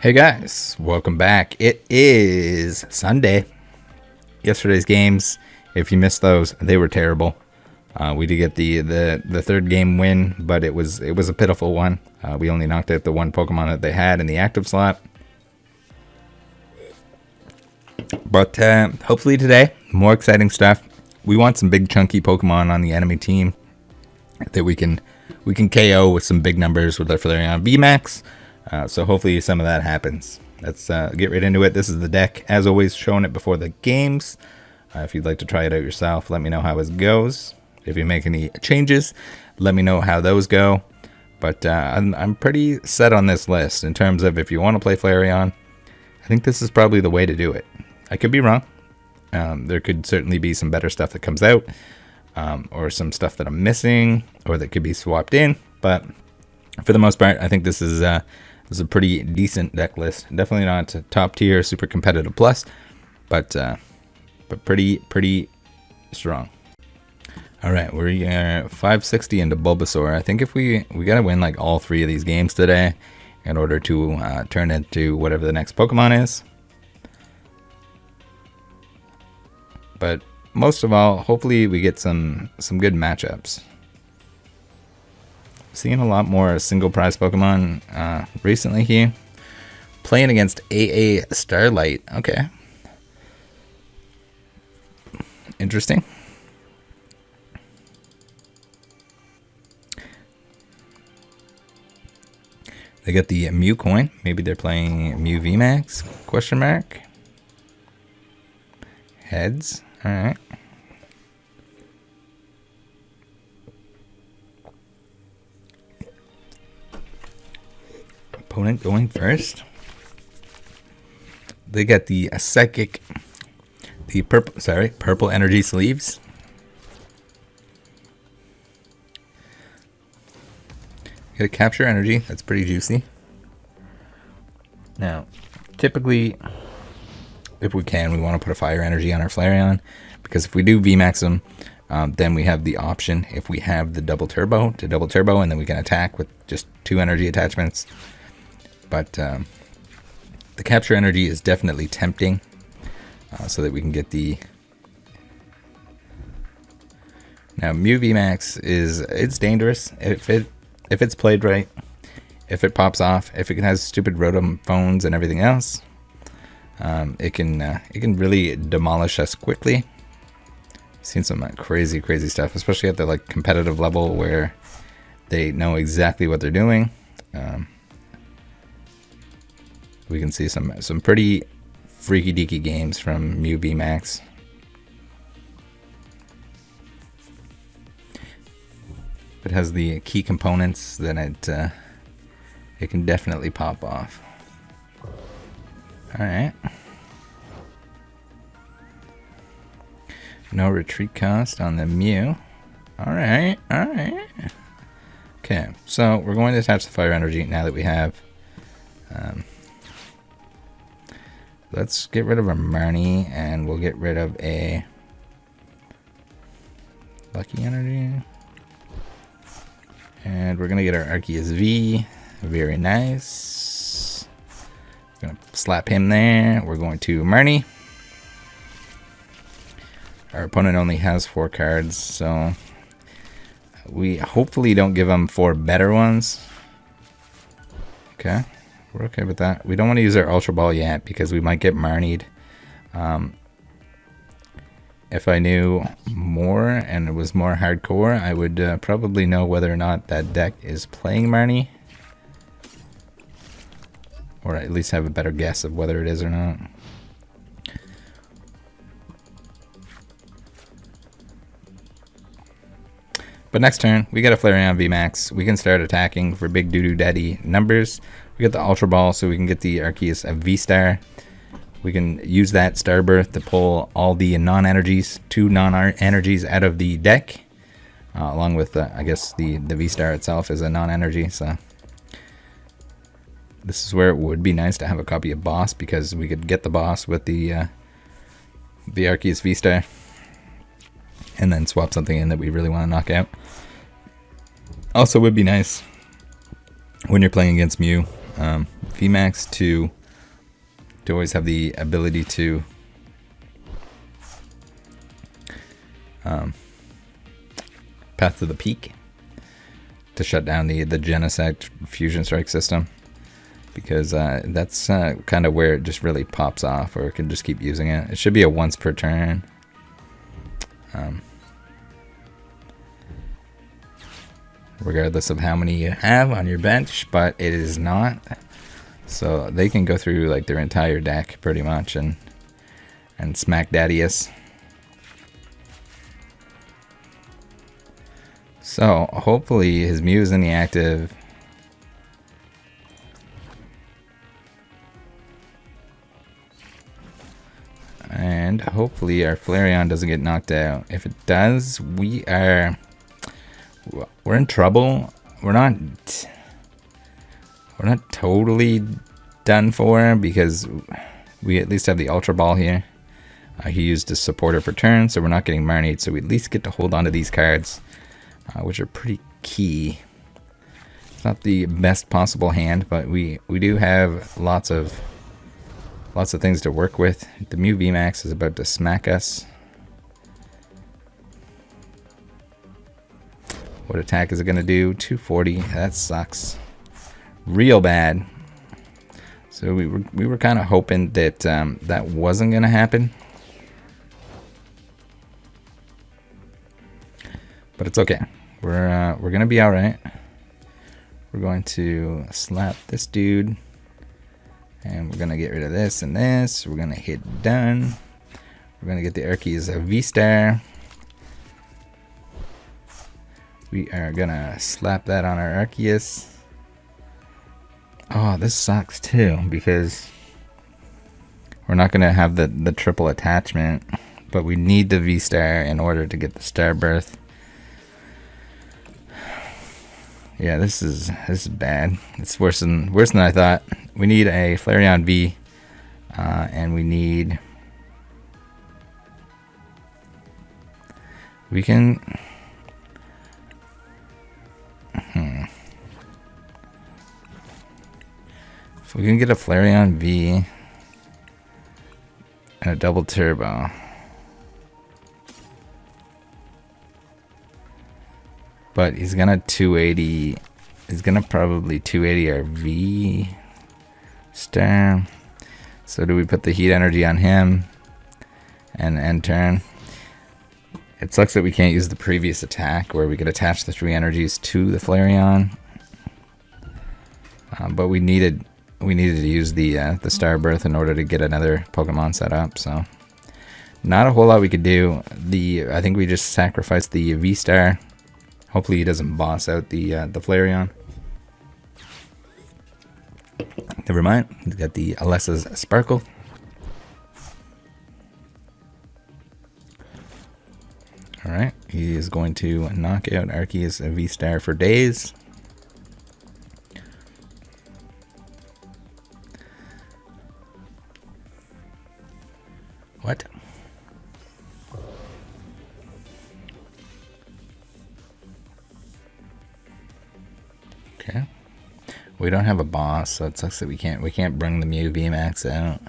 Hey guys, welcome back. It is Sunday. Yesterday's games, if you missed those, they were terrible. We did get the third game win, but it was a pitiful one. We only knocked out the one Pokemon that they had in the active slot. But hopefully today, more exciting stuff. We want some big chunky Pokemon on the enemy team that we can KO with some big numbers with our Flareon VMAX. So hopefully some of that happens. Let's get right into it. This is the deck, as always, showing it before the games. If you'd like to try it out yourself, let me know how it goes. If you make any changes, let me know how those go. But I'm pretty set on this list in terms of if you want to play Flareon. I think this is probably the way to do it. I could be wrong. There could certainly be some better stuff that comes out, or some stuff that I'm missing, or that could be swapped in. But for the most part, I think this is a pretty decent deck list. Definitely not top tier, super competitive plus, but pretty strong. All right, we're 560 into Bulbasaur. I think if we gotta win like all three of these games today in order to turn into whatever the next Pokemon is. But most of all, hopefully we get some good matchups. Seeing a lot more single prize Pokemon recently here. Playing against AA Starlight. Okay. Interesting. They got the Mew coin. Maybe they're playing Mew VMAX? Question mark. Heads. All right. Opponent going first. They got the psychic, the purple energy sleeves. Get a capture energy. That's pretty juicy. Now, typically, if we can, we want to put a fire energy on our Flareon, because if we do VMAX them, then we have the option, if we have the double turbo, to double turbo, and then we can attack with just 2 energy attachments. But the capture energy is definitely tempting, so that we can get the... Now, Mew VMAX it's dangerous if it's played right, if it pops off, if it has stupid Rotom phones and everything else. It can really demolish us quickly. Seen some crazy stuff, especially at the like competitive level where they know exactly what they're doing. We can see some pretty freaky deaky games from Mew VMAX. If it has the key components, then it can definitely pop off. All right. No retreat cost on the Mew. All right. Okay, so we're going to attach the fire energy now that we have. Let's get rid of a Marnie, and we'll get rid of a Lucky Energy. And we're going to get our Arceus V. Very nice. Gonna slap him there. We're going to Marnie. Our opponent only has 4 cards, so we hopefully don't give him 4 better ones. Okay, we're okay with that. We don't want to use our Ultra Ball yet because we might get Marnied. If I knew more and it was more hardcore, I would probably know whether or not that deck is playing Marnie. Or at least have a better guess of whether it is or not. But next turn, we got a Flareon VMAX. We can start attacking for big doo-doo daddy numbers. We got the Ultra Ball, so we can get the Arceus VSTAR. We can use that Starbirth to pull all the non-energies, 2 non-energies out of the deck. Along with, I guess, the VSTAR itself is a non-energy, so... This is where it would be nice to have a copy of Boss, because we could get the Boss with the Arceus VSTAR. And then swap something in that we really want to knock out. Also would be nice when you're playing against Mew, VMAX to always have the ability to Path to the Peak to shut down the Genesect Fusion Strike system, because that's kind of where it just really pops off, or it can just keep using it. It should be a once per turn. Regardless of how many you have on your bench, but it is not. So they can go through like their entire deck pretty much and smack Daddius. So hopefully his Mew is in the active. And hopefully our Flareon doesn't get knocked out. If it does, we're in trouble. We're not totally done for, because we at least have the Ultra Ball here. He used his supporter for turn, so we're not getting Marnied, so we at least get to hold on to these cards, which are pretty key. It's not the best possible hand, but we do have lots of things to work with. The Mew VMAX is about to smack us. What attack is it going to do? 240. That sucks. Real bad. So we were kind of hoping that that wasn't going to happen. But it's okay. We're going to be all right. We're going to slap this dude. And we're going to get rid of this and this. We're going to hit done. We're going to get the Arceus VSTAR. We are gonna slap that on our Arceus. Oh, this sucks too, because we're not gonna have the triple attachment, but we need the V-Star in order to get the Star Birth. Yeah, this is bad. It's worse than I thought. We need a Flareon V, and we can. If we can get a Flareon V and a double turbo. But he's gonna 280. He's gonna probably 280 our V Star. So do we put the heat energy on him and end turn? It sucks that we can't use the previous attack where we could attach the 3 energies to the Flareon. But we needed to use the Star Birth in order to get another Pokemon set up. So not a whole lot we could do. I think we just sacrificed the V-Star. Hopefully he doesn't boss out the Flareon. Never mind. He's got the Alessa's Sparkle. Alright, he is going to knock out Arceus V-Star for days. What? Okay. We don't have a boss, so it sucks that we can't bring the Mew VMAX out.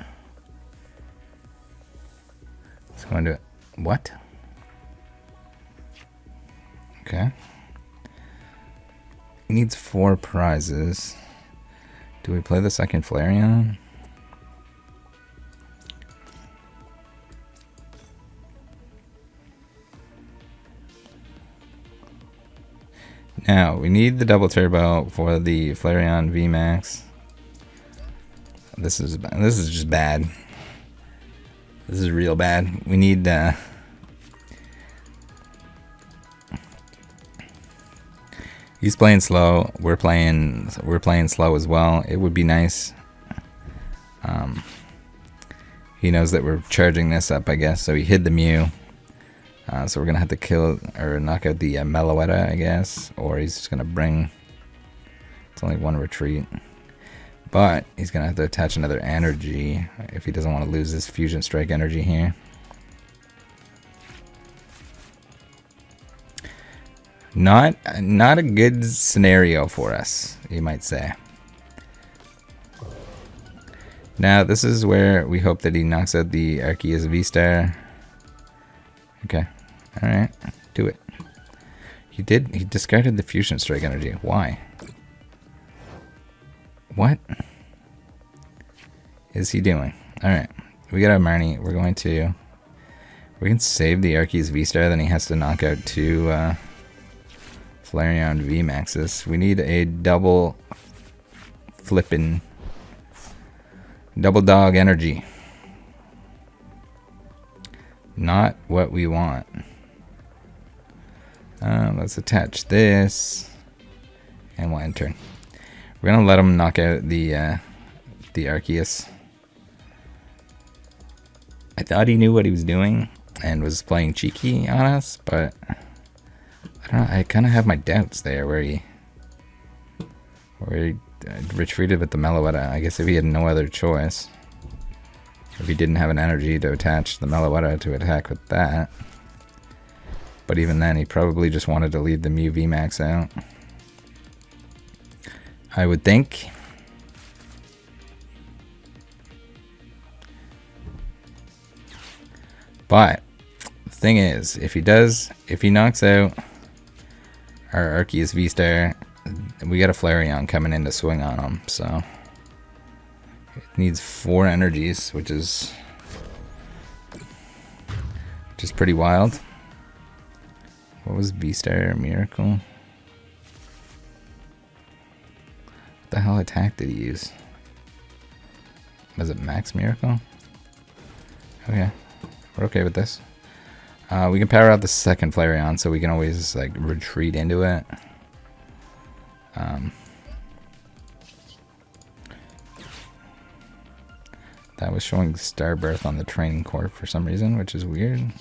It's going to what? Okay. It needs 4 prizes. Do we play the second Flareon? Now, we need the double turbo for the Flareon VMAX. This is just bad. This is real bad. We need he's playing slow. We're playing slow as well. It would be nice. He knows that we're charging this up, I guess. So he hid the Mew. So we're gonna have to kill or knock out the Meloetta, I guess, or he's just gonna bring. It's only 1 retreat, but he's gonna have to attach another energy if he doesn't want to lose his Fusion Strike energy here. Not a good scenario for us, you might say. Now this is where we hope that he knocks out the Arceus VSTAR. Okay. Alright. Do it. He discarded the Fusion Strike energy. Why? What is he doing? Alright. We got our Marnie. We can save the Arceus VSTAR, then he has to knock out 2 Flareon VMAXs. We need a double flippin' double dog energy. Not what we want. Let's attach this, and we'll enter. We're gonna let him knock out the Arceus. I thought he knew what he was doing and was playing cheeky on us, but I don't know. I kind of have my doubts there where he retreated with the Meloetta. I guess if he had no other choice, if he didn't have an energy to attach the Meloetta to attack with that. But even then, he probably just wanted to leave the Mew VMAX out, I would think. But the thing is, if he knocks out our Arceus VSTAR, we got a Flareon coming in to swing on him, so it needs 4 energies, which is pretty wild. What was VSTAR Miracle? What the hell attack did he use? Was it Max Miracle? Okay, we're okay with this. We can power out the second Flareon, so we can always like retreat into it. That was showing Starbirth on the training corp for some reason, which is weird.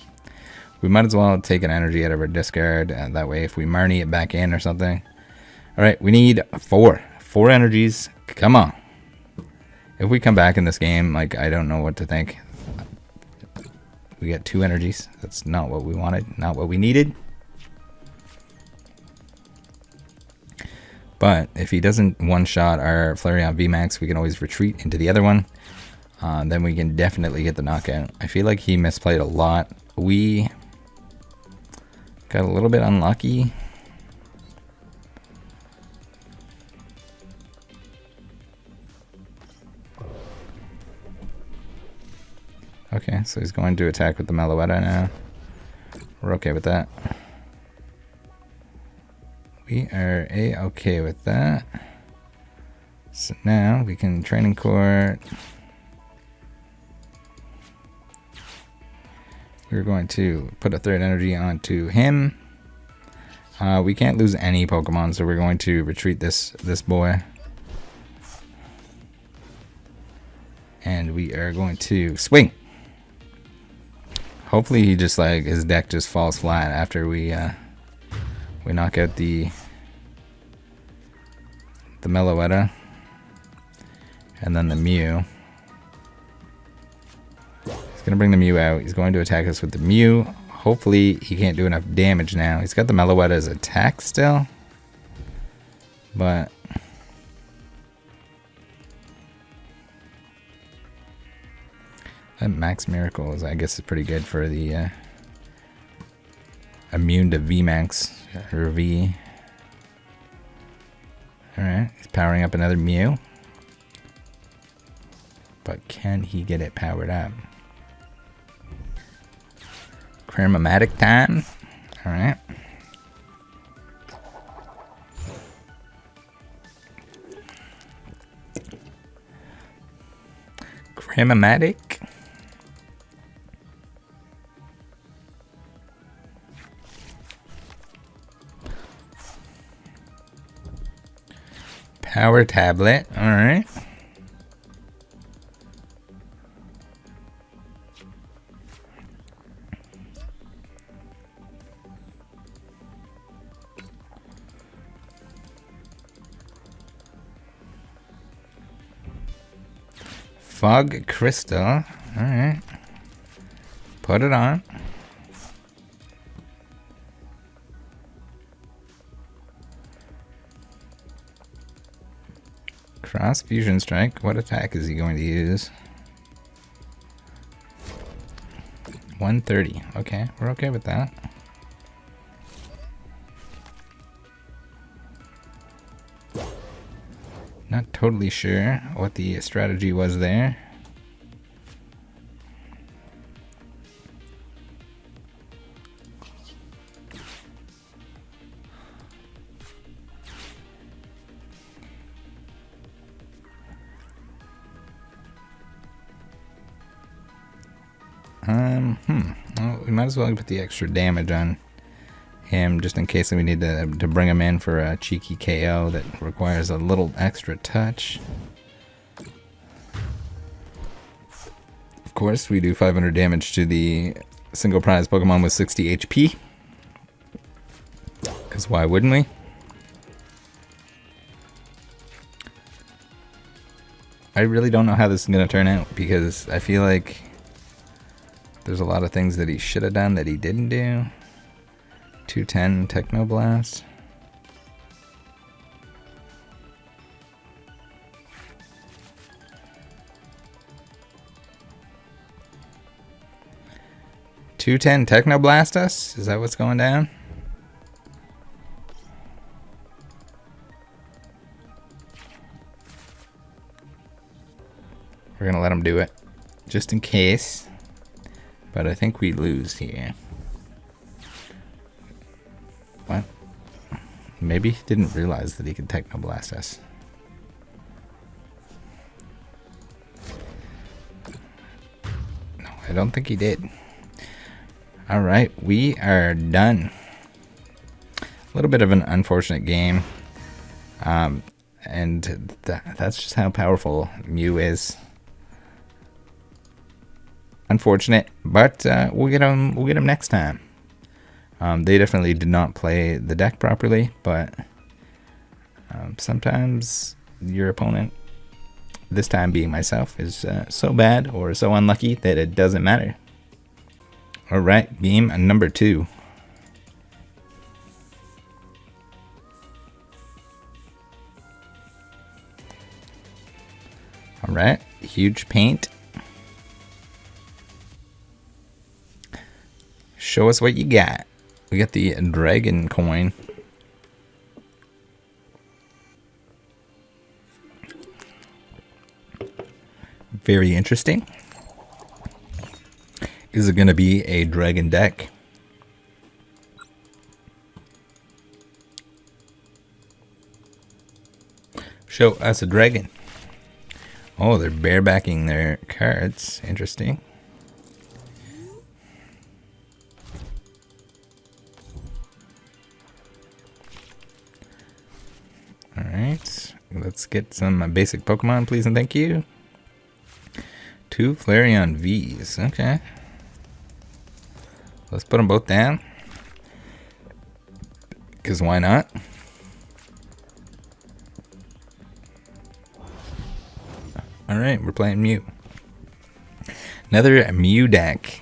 We might as well take an energy out of our discard, and that way if we Marnie it back in or something. Alright, we need 4 energies. Come on. If we come back in this game, like, I don't know what to think. We get 2 energies. That's not what we wanted, not what we needed. But if he doesn't one-shot our Flareon VMAX, we can always retreat into the other one. Then we can definitely get the knockout. I feel like he misplayed a lot. We got a little bit unlucky. Okay, so he's going to attack with the Meloetta now. We're okay with that. We are A-okay with that. So now we can training court. We're going to put a third energy onto him. We can't lose any Pokemon, so we're going to retreat this boy. And we are going to swing. Hopefully he just like his deck just falls flat after we knock out the Meloetta and then the Mew. He's going to bring the Mew out. He's going to attack us with the Mew. Hopefully he can't do enough damage now. He's got the Meloetta as attack still. But that Max Miracle is, I guess, is pretty good for the immune to VMAX or V. Alright, he's powering up another Mew. But can he get it powered up? Chromatic time. Alright. Chromatic. Power tablet. Alright. Fog Crystal. Alright. Put it on. Cross Fusion Strike. What attack is he going to use? 130. Okay, we're okay with that. Not totally sure what the strategy was there. Well, we might as well put the extra damage on him just in case we need to bring him in for a cheeky KO that requires a little extra touch. Of course, we do 500 damage to the single prize Pokemon with 60 HP. Because why wouldn't we? I really don't know how this is going to turn out because I feel like there's a lot of things that he should have done that he didn't do. 210 Technoblast. $210 Technoblast us? Is that what's going down? We're gonna let him do it, just in case. But I think we lose here. What? Maybe he didn't realize that he could Technoblast us. No, I don't think he did. Alright, we are done. A little bit of an unfortunate game. And that's just how powerful Mew is. Unfortunate, but we'll get him next time. They definitely did not play the deck properly, but sometimes your opponent, this time being myself, is so bad or so unlucky that it doesn't matter. Alright, game number 2. Alright, huge paint. Show us what you got. We got the dragon coin. Very interesting. Is it going to be a dragon deck? Show us a dragon. Oh, they're barebacking their cards. Interesting. Alright, let's get some basic Pokemon, please and thank you. 2 Flareon Vs, okay. Let's put them both down. Because why not? Alright, we're playing Mew. Another Mew deck.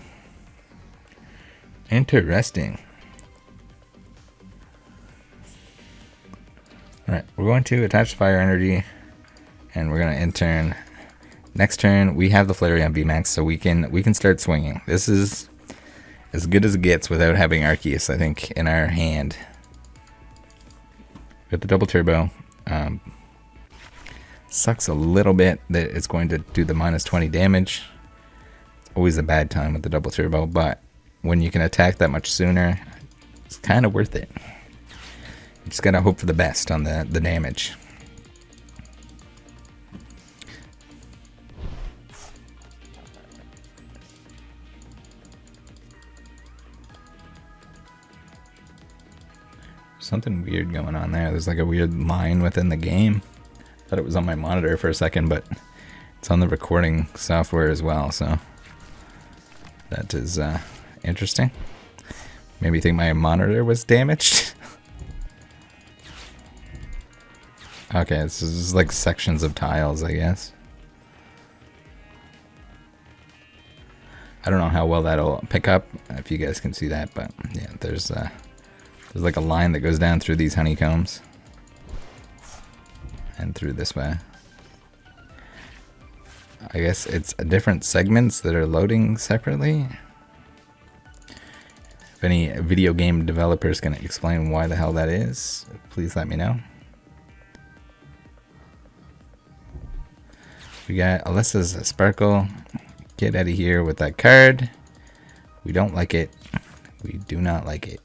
Interesting. Alright, we're going to attach Fire Energy, and we're going to in-turn. Next turn, we have the Flareon VMAX, so we can start swinging. This is as good as it gets without having Arceus, I think, in our hand. With the double turbo. Sucks a little bit that it's going to do the minus 20 damage. It's always a bad time with the double turbo, but when you can attack that much sooner, it's kind of worth it. You just gotta hope for the best on the damage. Something weird going on there. There's like a weird line within the game. Thought it was on my monitor for a second, but it's on the recording software as well, so that is interesting. Maybe you think my monitor was damaged. Okay, this is like sections of tiles, I guess. I don't know how well that'll pick up, if you guys can see that, but yeah, there's like a line that goes down through these honeycombs. And through this way. I guess it's different segments that are loading separately. If any video game developers can explain why the hell that is, please let me know. We got Alyssa's Sparkle. Get out of here with that card. We don't like it. We do not like it.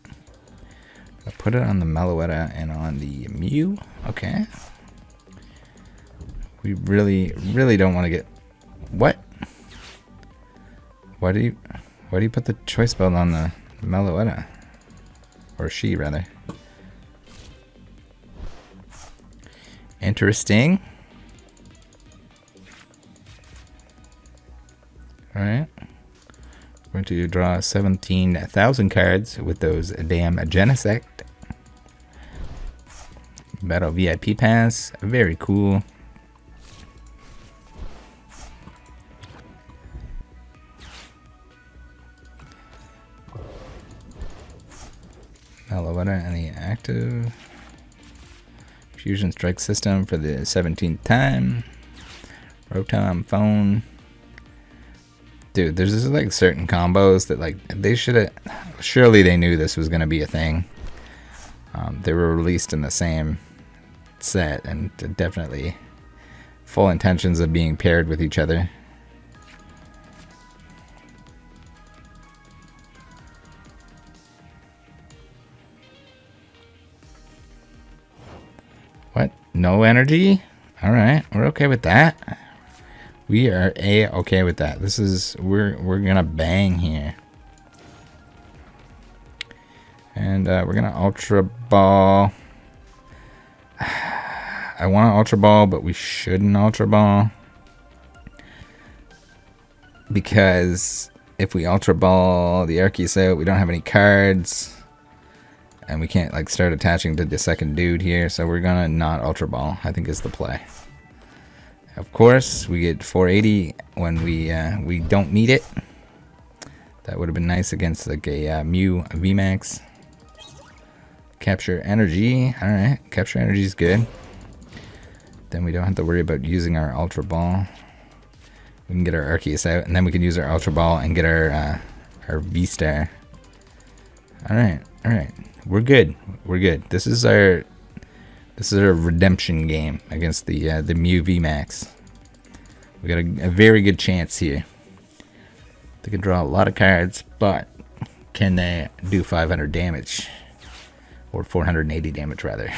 I'll put it on the Meloetta and on the Mew. Okay. We really don't want to get... What? Why do you put the choice belt on the Meloetta? Or she, rather. Interesting. Alright. We're going to draw 17,000 cards with those damn Genesect. Battle VIP Pass. Very cool. Meloetta and the active. Fusion Strike System for the 17th time. Rotom Phone. Dude, there's just like certain combos that like they should have. Surely they knew this was gonna be a thing. They were released in the same set and definitely full intentions of being paired with each other. What? No energy? All right, we're okay with that. We are okay with that. This is we're gonna bang here, and we're gonna Ultra Ball. I want to Ultra Ball, but we shouldn't Ultra Ball because if we Ultra Ball the Arceus out, we don't have any cards, and we can't like start attaching to the second dude here. So we're gonna not Ultra Ball. I think is the play. Of course, we get 480 when we don't need it. That would have been nice against like a Mew VMAX. Capture energy. All right, capture energy is good. Then we don't have to worry about using our Ultra Ball. We can get our Arceus out, and then we can use our Ultra Ball and get our VSTAR. All right, we're good. We're good. This is our redemption game against the Mew VMAX. We got a very good chance here. They can draw a lot of cards, but can they do 500 damage? Or 480 damage, rather.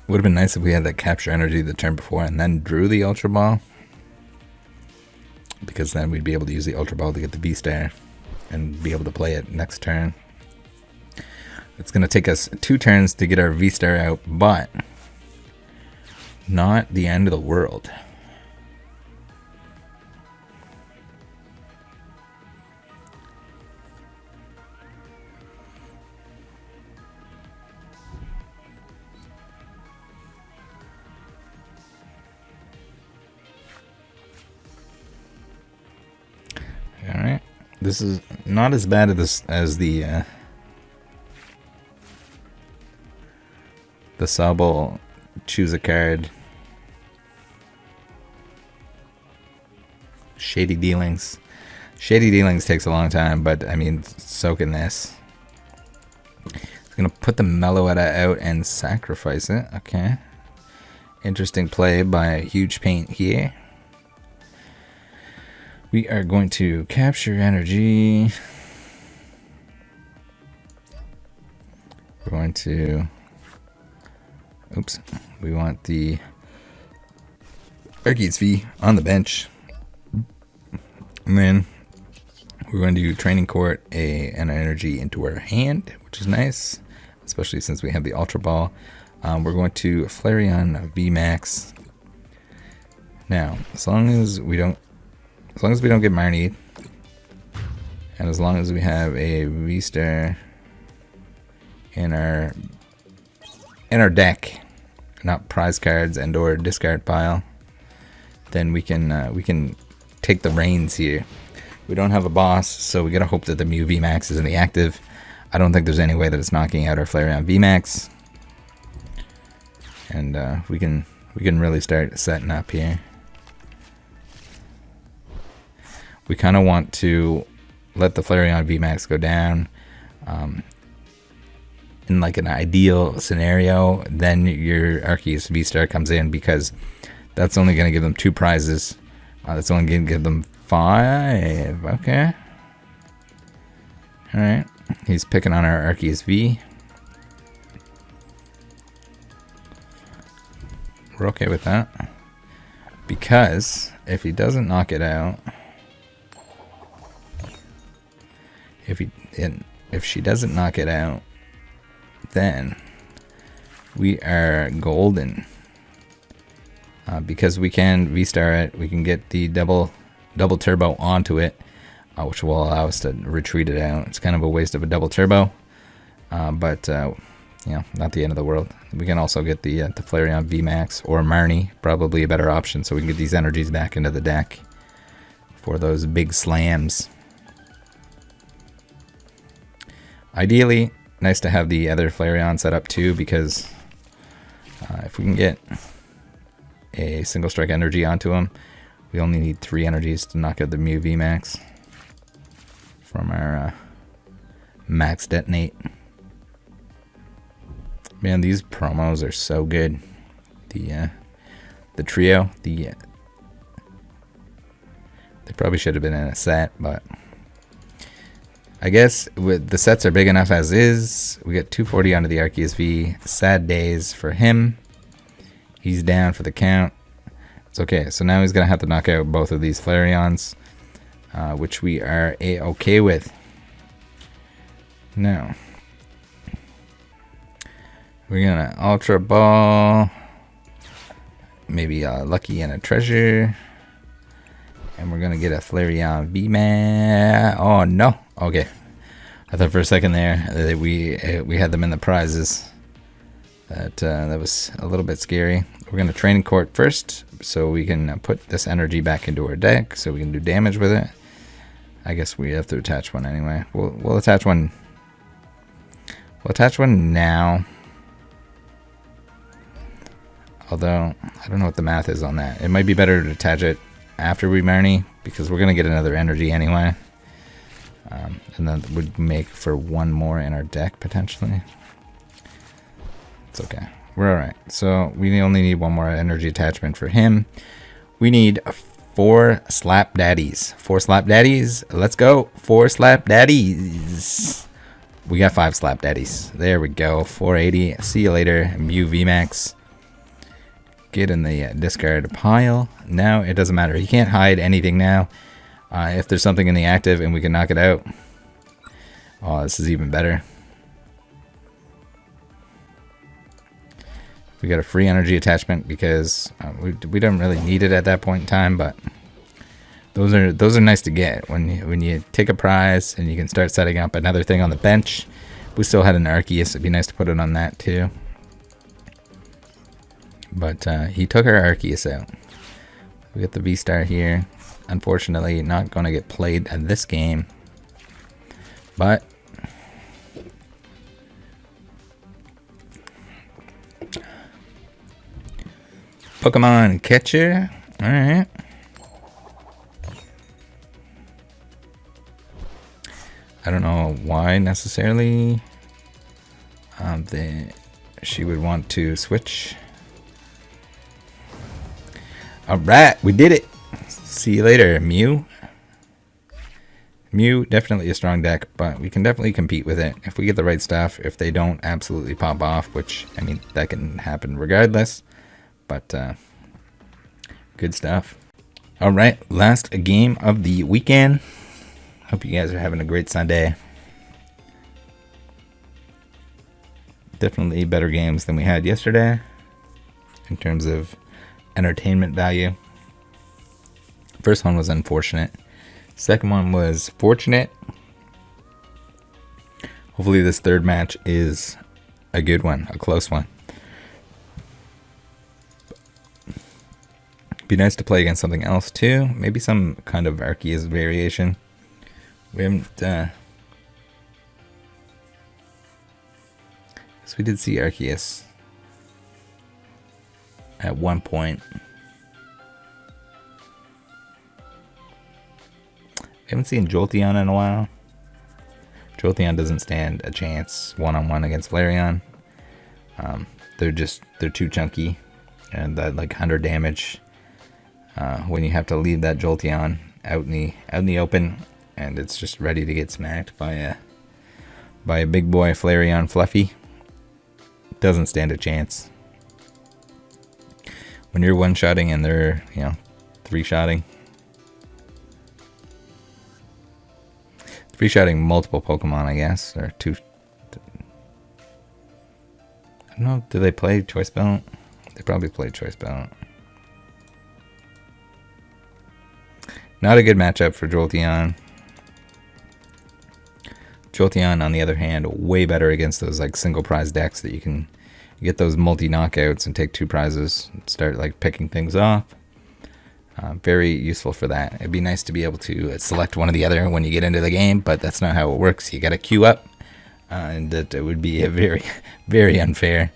Would have been nice if we had that capture energy the turn before and then drew the Ultra Ball. Because then we'd be able to use the Ultra Ball to get the VSTAR and be able to play it next turn. It's going to take us 2 turns to get our VSTAR out, but not the end of the world. Alright, this is not as bad as the Sobble choose a card. Shady Dealings. Shady Dealings takes a long time, but I mean, so can this. It's gonna put the Meloetta out and sacrifice it. Okay. Interesting play by Huge Paint here. We are going to capture energy. We're going to... Oops. We want the Arceus V on the bench. And then we're going to do Training Court an energy into our hand, which is nice, especially since we have the Ultra Ball. We're going to Flareon VMAX. Now, as long as we don't get Marnie, and as long as we have a VSTAR in our deck, not prize cards and or discard pile, then we can take the reins here. We don't have a boss, so we gotta hope that the Mew VMAX is in the active. I don't think there's any way that it's knocking out our Flareon VMAX. And we can really start setting up here. We kind of want to let the Flareon VMAX go down. In like an ideal scenario, then your Arceus VSTAR comes in, because that's only going to give them 2 prizes. That's only going to give them 5. Okay. Alright. He's picking on our Arceus V. We're okay with that. Because if he doesn't knock it out, if she doesn't knock it out, then we are golden. Because we can V-Star it, we can get the double turbo onto it, which will allow us to retreat it out. It's kind of a waste of a double turbo, but you know, not the end of the world. We can also get the Flareon VMAX or Marnie, probably a better option, so we can get these energies back into the deck for those big slams. Ideally, nice to have the other Flareon set up too, because if we can get a single strike energy onto him, we only need 3 energies to knock out the Mew VMAX from our max detonate. Man, these promos are so good. The trio, they probably should have been in a set, but I guess with the sets are big enough as is. We get 240 onto the Arceus V. Sad days for him. He's down for the count. It's okay. So now he's going to have to knock out both of these Flareons, which we are A-okay with. Now, we're going to Ultra Ball. Maybe a Lucky and a Treasure. And we're going to get a Flareon VMAX. Oh, no. Okay. I thought for a second there that we had them in the prizes. That was a little bit scary. We're going to Training Court first, so we can put this energy back into our deck, so we can do damage with it. I guess we have to attach one anyway. We'll attach one. We'll attach one now. Although, I don't know what the math is on that. It might be better to attach it after we Marnie, because we're going to get another energy anyway. And that would make for one more in our deck, potentially. It's okay. We're alright. So, we only need one more energy attachment for him. We need 4 Slap Daddies. 4 Slap Daddies. Let's go. 4 Slap Daddies. We got 5 Slap Daddies. There we go. 480. See you later, Mew VMAX. Get in the discard pile. Now it doesn't matter. He can't hide anything now. If there's something in the active and we can knock it out. Oh, this is even better. We got a free energy attachment because we don't really need it at that point in time, but those are nice to get when you take a prize and you can start setting up another thing on the bench. If we still had an Arceus, it'd be nice to put it on that too. But he took our Arceus out. We got the V-Star here. Unfortunately, not going to get played in this game. But Pokemon Catcher. Alright. I don't know why necessarily she would want to switch. Alright, we did it. See you later, Mew. Mew, definitely a strong deck, but we can definitely compete with it if we get the right stuff. If they don't absolutely pop off, which, I mean, that can happen regardless. But, good stuff. Alright, last game of the weekend. Hope you guys are having a great Sunday. Definitely better games than we had yesterday in terms of entertainment value. First one was unfortunate. Second one was fortunate. Hopefully this third match is a good one, a close one. Be nice to play against something else too. Maybe some kind of Arceus variation. We haven't, so we did see Arceus at one point. We haven't seen Jolteon in a while. Jolteon doesn't stand a chance one-on-one against Flareon. They're too chunky, and that like 100 damage when you have to leave that Jolteon out in the open, and it's just ready to get smacked by a big boy Flareon Fluffy. Doesn't stand a chance. When you're one-shotting and they're, three-shotting. Three-shotting multiple Pokemon, I guess, or two. I don't know, do they play Choice Belt? They probably play Choice Belt. Not a good matchup for Jolteon. Jolteon, on the other hand, way better against those like single prize decks that you can get those multi knockouts and take 2 prizes and start like picking things off. Very useful for that. It'd be nice to be able to select one or the other when you get into the game, but that's not how it works. You got to queue up, and that it would be a very, very unfair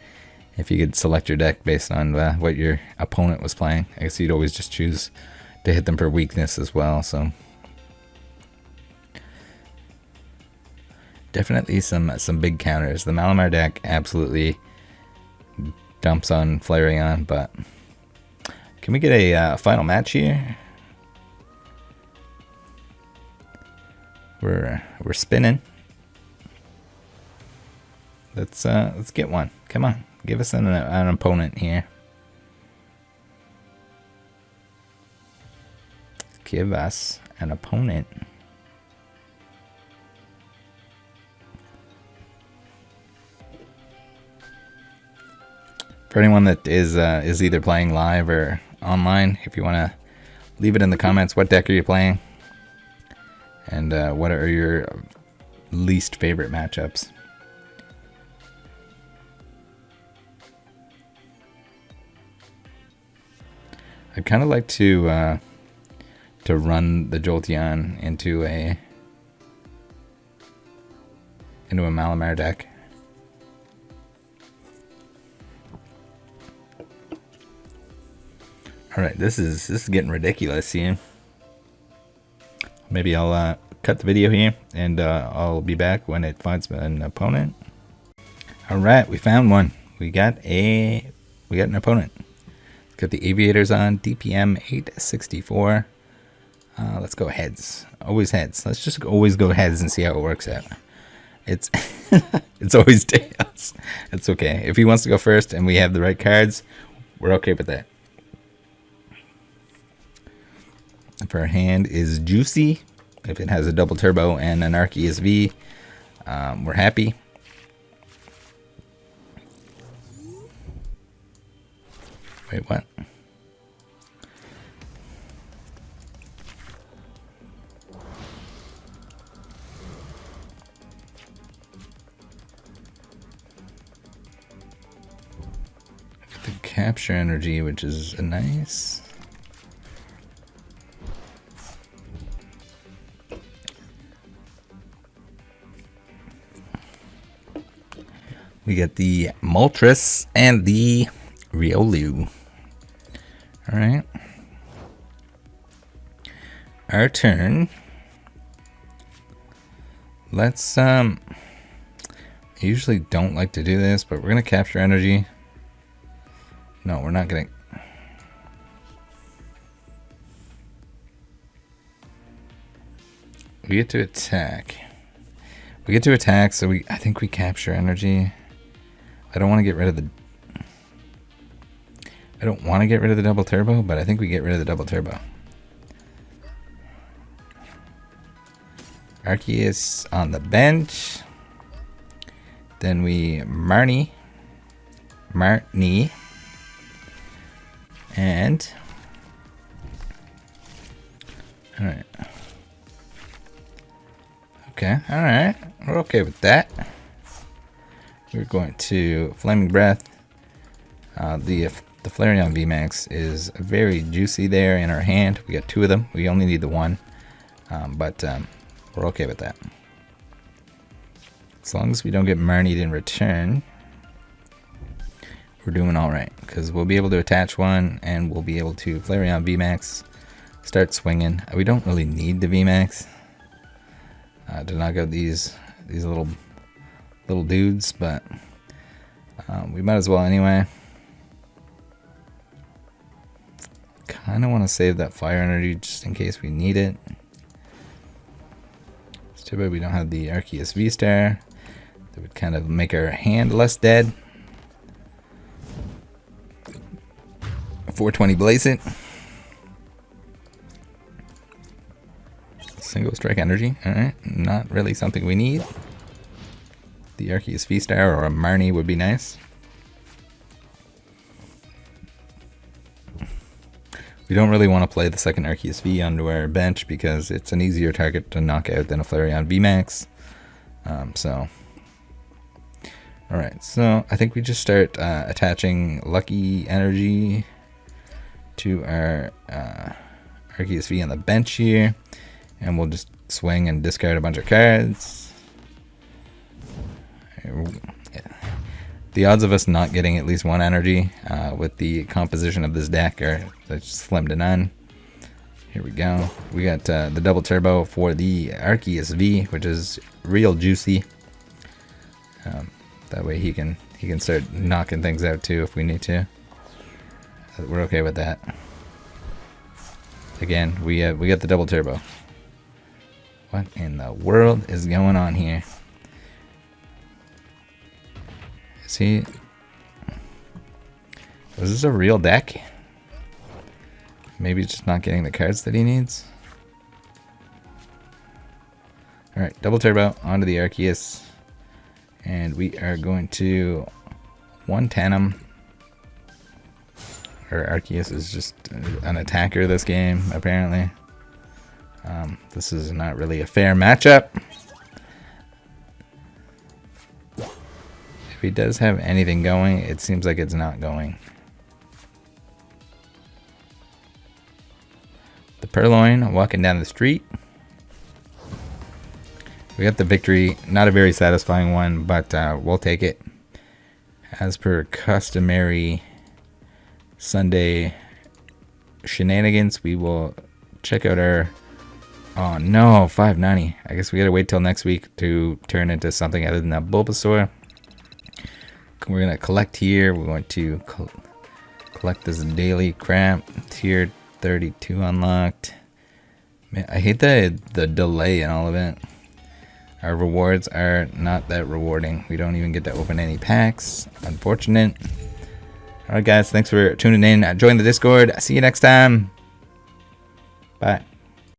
if you could select your deck based on what your opponent was playing. I guess you'd always just choose to hit them for weakness as well. So definitely some big counters. The Malamar deck absolutely dumps on Flareon, but can we get a final match here? We're spinning. Let's get one. Come on, give us an opponent here. Give us an opponent. For anyone that is either playing live or online, if you want to leave it in the comments, what deck are you playing? And what are your least favorite matchups? I'd kind of like to run the Jolteon into a Malamar deck. All right, this is getting ridiculous here. Maybe I'll cut the video here, and I'll be back when it finds an opponent. All right, we found one. We got an opponent. Got the Aviators on, DPM 864. Let's go heads. Always heads. Let's just always go heads and see how it works out. It's it's always tails. It's okay. If he wants to go first and we have the right cards, we're okay with that. If our hand is juicy, if it has a double turbo and an Arceus V, we're happy. Wait, what? The capture energy, which is nice. We get the Moltres and the Riolu. All right. Our turn. Let's I usually don't like to do this, but we're gonna capture energy. No, we're not gonna. We get to attack. We get to attack, so I think we capture energy. I don't want to get rid of the double turbo, but I think we get rid of the double turbo. Arceus on the bench. Then we Marnie. And alright. Okay, alright. We're okay with that. We're going to Flaming Breath. The Flareon VMAX is very juicy there in our hand. We got 2 of them. We only need the 1. But We're okay with that. As long as we don't get marnied in return, we're doing alright. Because we'll be able to attach one, and we'll be able to Flareon VMAX, start swinging. We don't really need the VMAX to knock out these little dudes, but we might as well anyway. Kind of want to save that fire energy just in case we need it. It's too bad we don't have the Arceus VSTAR. That would kind of make our hand less dead. 420 blaze it. Single strike energy. Alright, not really something we need. The Arceus VSTAR or a Marnie would be nice. We don't really want to play the second Arceus V onto our bench because it's an easier target to knock out than a Flareon VMAX. Alright, so I think we just start attaching Lucky Energy to our Arceus V on the bench here. And we'll just swing and discard a bunch of cards. The odds of us not getting at least one energy with the composition of this deck are slim to none. Here we go. We got the double turbo for the Arceus V, which is real juicy. That way he can start knocking things out too if we need to. We're okay with that. Again, we got the double turbo. What in the world is going on here? See, was this a real deck? Maybe just not getting the cards that he needs. Alright, double turbo onto the Arceus. And we are going to 110 him. Our Arceus is just an attacker this game, apparently. This is not really a fair matchup. If he does have anything going, it seems like it's not going. The Purloin walking down the street. We got the victory. Not a very satisfying one, but we'll take it. As per customary Sunday shenanigans, we will check out our... Oh no, 590. I guess we gotta wait till next week to turn into something other than that Bulbasaur. We're gonna collect here. We're going to collect this daily crap. Tier 32 unlocked. Man, I hate the delay in all of it. Our rewards are not that rewarding. We don't even get to open any packs. Unfortunate. Alright guys, thanks for tuning in. Join the Discord. See you next time. Bye.